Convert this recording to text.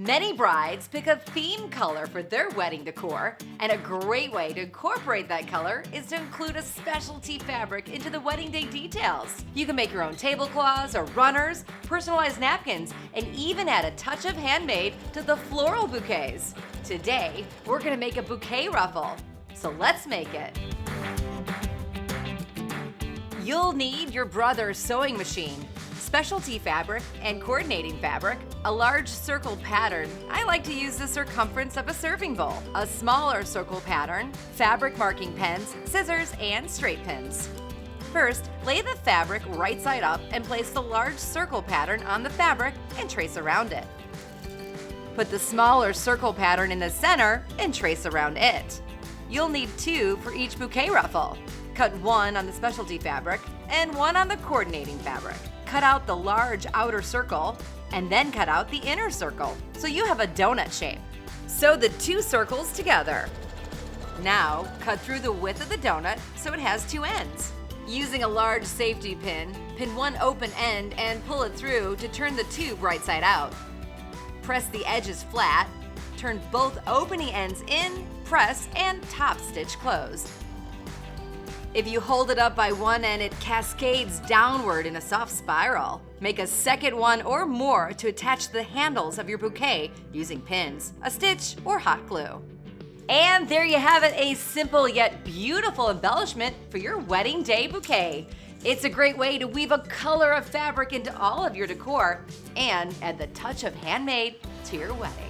Many brides pick a theme color for their wedding decor, and a great way to incorporate that color is to include a specialty fabric into the wedding day details. You can make your own tablecloths or runners, personalized napkins, and even add a touch of handmade to the floral bouquets. Today, we're gonna make a bouquet ruffle, so let's make it. You'll need your brother's sewing machine, specialty fabric and coordinating fabric, a large circle pattern. I like to use the circumference of a serving bowl, a smaller circle pattern, fabric marking pens, scissors, and straight pins. First, lay the fabric right side up and place the large circle pattern on the fabric and trace around it. Put the smaller circle pattern in the center and trace around it. You'll need 2 for each bouquet ruffle. Cut 1 on the specialty fabric and 1 on the coordinating fabric. Cut out the large outer circle and then cut out the inner circle so you have a donut shape. Sew the 2 circles together. Now, cut through the width of the donut so it has 2 ends. Using a large safety pin, pin one open end and pull it through to turn the tube right side out. Press the edges flat, turn both opening ends in, press, and top stitch closed. If you hold it up by one end, it cascades downward in a soft spiral. Make a second one or more to attach the handles of your bouquet using pins, a stitch, or hot glue. And there you have it, a simple yet beautiful embellishment for your wedding day bouquet. It's a great way to weave a color of fabric into all of your decor and add the touch of handmade to your wedding.